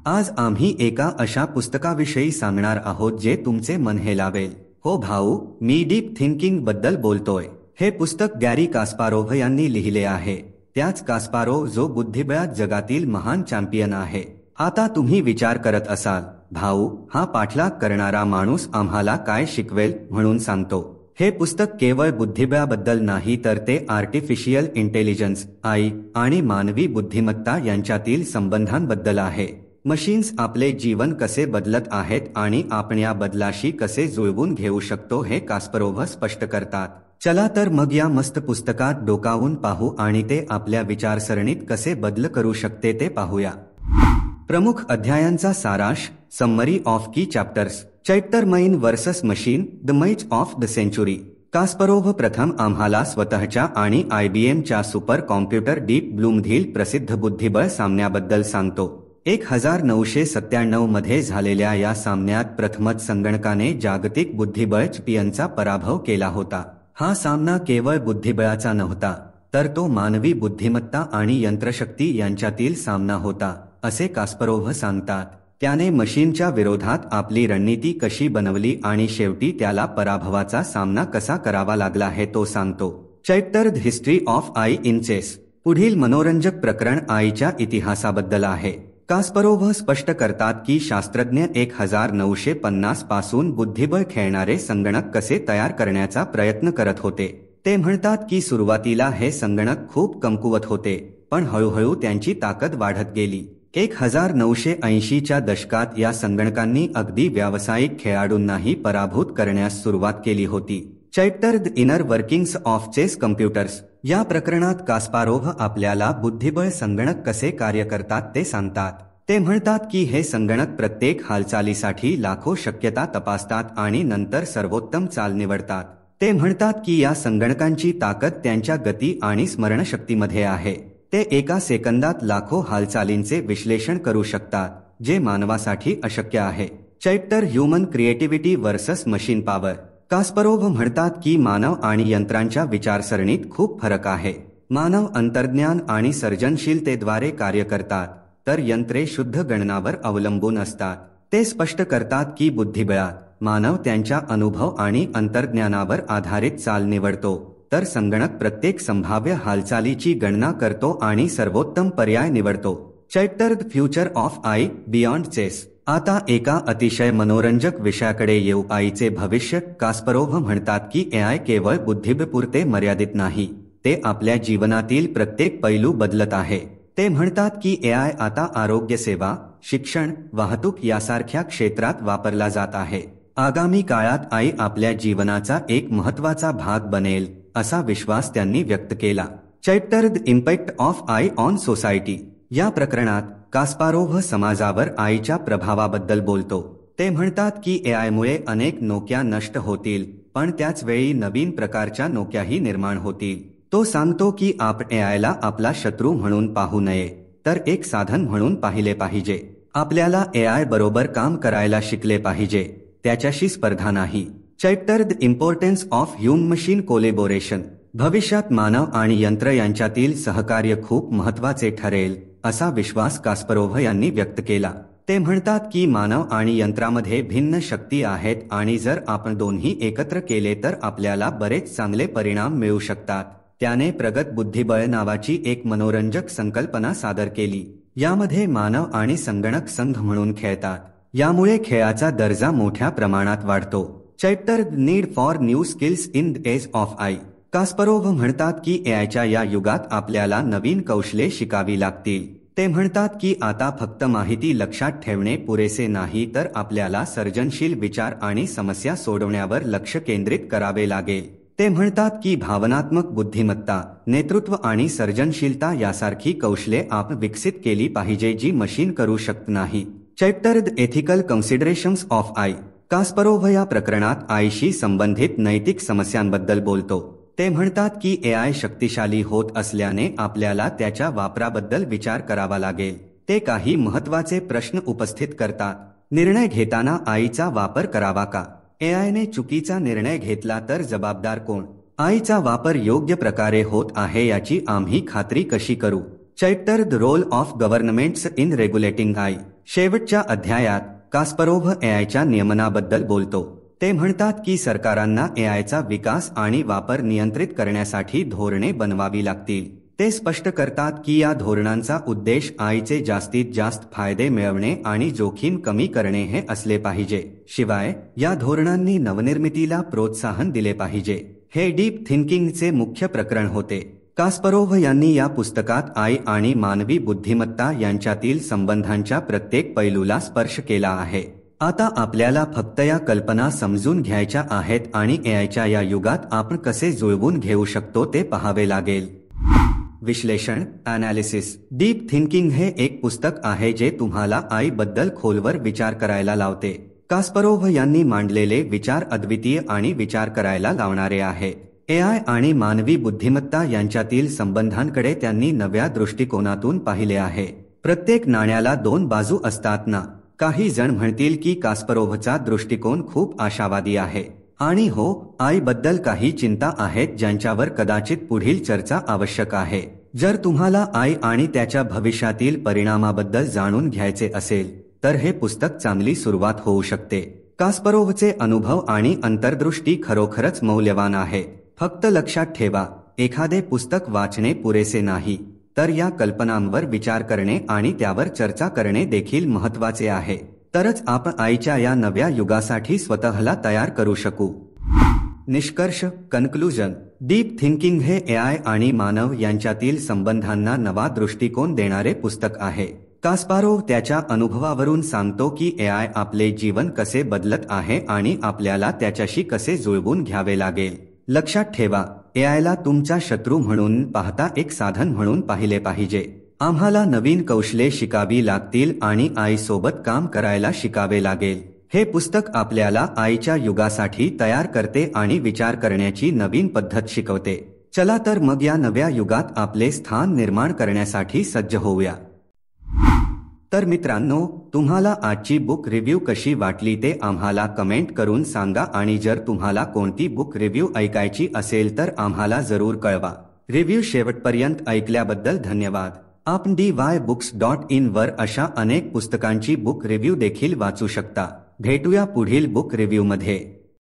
आज आम्ही एका अशा पुस्तकाविषयी सांगणार आहोत जे तुमचे मन हेलावेल. हो भाऊ, मी डीप थिंकिंग बद्दल बोलतोय. हे पुस्तक गॅरी कास्पारोव्ह यांनी लिहिले आहे. त्याच कास्पारोव्ह जो बुद्धिबळात जगातील महान चॅम्पियन आहे. आता तुम्ही विचार करत असाल, भाऊ हा पाठलाग करणारा माणूस आम्हाला काय शिकवेल म्हणून सांगतो. हे पुस्तक केवळ बुद्धिबळाबद्दल नाही तर ते आर्टिफिशियल इंटेलिजन्स आई आणि मानवी बुद्धिमत्ता यांच्यातील संबंधांबद्दल आहे. मशीन्स आपले जीवन कसे बदलत आहेत आणि आपण या बदलाशी कसे जुळवून घेऊ शकतो हे कास्परोव्ह स्पष्ट करतात. चला तर मग या मस्त पुस्तकात डोकावून पाहू आणि ते आपल्या विचारसरणीत कसे बदल करू शकते ते पाहूया. प्रमुख अध्यायांचा सारांश. Summary of key chapters. Chapter man versus machine, the match of the century. Kasparov प्रथम आम्हाला स्वतःच्या आणि IBMच्या सुपर कॉम्प्युटर डीप ब्लूमधील प्रसिद्ध बुद्धिबळ सामन्याबद्दल सांगतो. 1997 मध्ये झालेल्या या सामन्यात प्रथमच संगणकाने जागतिक बुद्धिबळ चॅम्पियनचा पराभव केला होता. हा सामना केवळ बुद्धिबळाचा नव्हता, तर तो मानवी बुद्धिमत्ता आणि यंत्रशक्ती यांच्यातील सामना होता, असे कास्परोव्ह सांगतात. त्याने मशीनच्या विरोधात आपली रणनीती कशी बनवली आणि शेवटी त्याला पराभवाचा सामना कसा करावा लागला हे तो सांगतो. Chapter the history of AI in chess. पुढील मनोरंजक प्रकरण आईच्या इतिहासाबद्दल आहे. कास्परोव्ह स्पष्ट करतात की शास्त्रज्ञ 1950 पासून बुद्धिबळ खेळणारे संगणक कसे तयार करण्याचा प्रयत्न करत होते. ते म्हणतात की सुरुवातीला हे संगणक खूप कमकुवत होते, पण हळूहळू त्यांची ताकद वाढत गेली. 1980च्या दशकात या संगणकांनी अगदी व्यावसायिक खेळाडूंनाही पराभूत करण्यास सुरुवात केली होती. Chapter the inner workings of chess computers. या प्रकरणात कास्पारोव्ह आपल्याला बुद्धिबळ संगणक कसे कार्य करतात ते सांगतात. ते म्हणतात की हे संगणक प्रत्येक हालचालीसाठी लाखो शक्यता तपासतात आणि नंतर सर्वोत्तम चाल निवडतात. ते म्हणतात की या संगणकांची ताकद त्यांच्या गती आणि स्मरणशक्तीमध्ये आहे. ते एका सेकंदात लाखो हालचालींचे विश्लेषण करू शकतात, जे मानवासाठी अशक्य आहे. Chapter human creativity versus machine power. Kasparov म्हणतात की मानव आणि यंत्रांच्या विचारसरणीत खूप फरक आहे. मानव अंतर्ज्ञान आणि सर्जनशीलतेद्वारे कार्य करतात, तर यंत्रे शुद्ध गणनावर अवलंबून असतात. ते स्पष्ट करतात की बुद्धिबळात मानव त्यांच्या अनुभव आणि अंतर्ज्ञानावर आधारित चाल निवडतो, तर संगणक प्रत्येक संभाव्य हालचालीची गणना करतो आणि सर्वोत्तम पर्याय निवडतो. Chapter the future of AI beyond chess. आता एका अतिशय मनोरंजक विषयाकडे येऊ. आईचे भविष्य. कास्परोव्ह म्हणतात की AI केवळ बुद्धिबळपुरते मर्यादित नाही, ते आपल्या जीवनातील प्रत्येक पैलू बदलत आहे. ते म्हणतात की AI आता आरोग्य सेवा, शिक्षण, वाहतूक यासारख्या क्षेत्रात वापरला जात आहे. आगामी काळात आई आपल्या जीवनाचा एक महत्त्वाचा भाग बनेल, असा विश्वास त्यांनी व्यक्त केला. Chapter the impact of I on society. या प्रकरणात कास्पारोव्ह समाजावर आईच्या प्रभावाबद्दल बोलतो. ते म्हणतात की AIमुळे अनेक नोकऱ्या नष्ट होतील, पण त्याच वेळी नवीन प्रकारच्या नोकऱ्याही निर्माण होतील. तो सांगतो की आपण AIला आपला शत्रू म्हणून पाहू नये, तर एक साधन म्हणून पाहिले पाहिजे. आपल्याला AI बरोबर काम करायला शिकले पाहिजे, त्याच्याशी स्पर्धा नाही. Chapter the importance of human machine collaboration. भविष्यात मानव आणि यंत्र यांच्यातील सहकार्य खूप महत्त्वाचे ठरेल, असा विश्वास कास्परोव्ह यांनी व्यक्त केला. ते म्हणतात की मानव आणि यंत्रामध्ये भिन्न शक्ती आहेत आणि जर आपण दोन्ही एकत्र केले तर आपल्याला बरेच चांगले परिणाम मिळू शकतात. त्याने प्रगत बुद्धिबळ नावाची एक मनोरंजक संकल्पना सादर केली. यामध्ये मानव आणि संगणक संघ म्हणून खेळतात. यामुळे खेळाचा दर्जा मोठ्या प्रमाणात वाढतो. Chapter need for new skills in the age of AI. Kasparov म्हणतात की AIच्या या युगात आपल्याला नवीन कौशल्ये शिकावी लागतील. ते म्हणतात की आता फक्त माहिती लक्षात ठेवणे पुरेसे नाही, तर आपल्याला सर्जनशील विचार आणि समस्या सोडवण्यावर लक्ष केंद्रित करावे लागेल. ते म्हणतात की भावनात्मक बुद्धिमत्ता, नेतृत्व आणि सर्जनशीलता यासारखी कौशल्ये आपण विकसित केली पाहिजे जी मशीन करू शकत नाही. Chapter the ethical considerations of AI. Kasparov या प्रकरणात आईशी संबंधित नैतिक समस्यांबद्दल बोलतो. ते म्हणतात की AI शक्तिशाली होत असल्याने आपल्याला त्याच्या वापराबद्दल विचार करावा लागेल. ते काही महत्त्वाचे प्रश्न उपस्थित करतात. निर्णय घेताना आईचा वापर करावा का? AIने चुकीचा निर्णय घेतला तर जबाबदार कोण? आईचा वापर योग्य प्रकारे होत आहे याची आम्ही खात्री कशी करू? Chapter the role of governments in regulating AI. शेवटच्या अध्यायात कास्परोव्ह एआयच्या नियमनाबद्दल बोलतो. ते म्हणतात की सरकारांना एआयचा विकास आणि वापर नियंत्रित करण्यासाठी धोरणे बनवावी लागतील. ते स्पष्ट करतात की या धोरणांचा उद्देश आयचे जास्तीत जास्त फायदे मिळवणे आणि जोखीम कमी करणे हे असले पाहिजे. शिवाय या धोरणांनी नवनिर्मितीला प्रोत्साहन दिले पाहिजे. हे डीप थिंकिंगचे मुख्य प्रकरण होते. कास्परोव्ह यांनी या पुस्तकात आय आणि मानवी बुद्धिमत्ता यांच्यातील संबंधांच्या प्रत्येक पैलूला स्पर्श केला आहे. आता आपल्याला फक्त या कल्पना समजून घ्यायच्या आहेत आणि एआयच्या या युगात आपण कसे जुळवून घेऊ शकतो ते पाहावे लागेल. विश्लेषण ॲनालिसिस. डीप थिंकिंग हे एक पुस्तक आहे जे तुम्हाला आय बद्दल खोलवर विचार करायला लावते. कास्परोव्ह यांनी मांडलेले विचार अद्वितीय आणि विचार करायला लावणारे आहेत. एआय आणि मानवी बुद्धिमत्ता यांच्यातील संबंधांकडे त्यांनी नव्या दृष्टिकोनातून पाहिले आहे. प्रत्येक नाण्याला दोन बाजू असतात ना. काही जण म्हणतील की कास्परोव्हचा दृष्टिकोन खूप आशावादी आहे आणि हो, आय बद्दल काही चिंता आहेत ज्यांच्यावर कदाचित पुढील चर्चा आवश्यक आहे. जर तुम्हाला आय आणि त्याच्या भविष्यातील परिणामाबद्दल जाणून घ्यायचे असेल तर हे पुस्तक चांगली सुरुवात होऊ शकते. कास्परोव्हचे अनुभव आणि अंतर्दृष्टी खरोखरच मौल्यवान आहे. फक्त लक्षात ठेवा, एखादे पुस्तक वाचणे पुरेसे नाही, तर या कल्पनांवर विचार करणे आणि त्यावर चर्चा करणे देखील महत्त्वाचे आहे. तरच आपण आईच्या या नव्या युगासाठी स्वतःला तयार करू शकू. निष्कर्ष कन्क्लुजन. डीप थिंकिंग हे एआय आणि मानव यांच्यातील संबंधांना नवा दृष्टिकोन देणारे पुस्तक आहे. कास्पारोव्ह त्याच्या अनुभवावरून सांगतो की एआय आपले जीवन कसे बदलत आहे आणि आपल्याला त्याच्याशी कसे जुळवून घ्यावे लागेल. लक्षात ठेवा, एआयला तुमचा शत्रू म्हणून पाहता एक साधन म्हणून पाहिले पाहिजे. आम्हाला नवीन कौशल्ये शिकावी लागतील आणि आईसोबत काम करायला शिकावे लागेल. हे पुस्तक आपल्याला आईच्या युगासाठी तयार करते आणि विचार करण्याची नवीन पद्धत शिकवते. चला तर मग या नव्या युगात आपले स्थान निर्माण करण्यासाठी सज्ज होऊया. तर मित्रांनो, तुम्हाला आजची बुक रिव्ह्यू कशी वाटली ते आम्हाला कमेंट करून सांगा आणि जर तुम्हाला कोणती बुक रिव्ह्यू ऐकायची असेल तर आम्हाला जरूर कळवा. रिव्ह्यू शेवटपर्यंत ऐकल्याबद्दल धन्यवाद. आपण dybooks.in वर अशा अनेक पुस्तकांची बुक रिव्ह्यू देखील वाचू शकता. भेटूया पुढील बुक रिव्ह्यूमध्ये.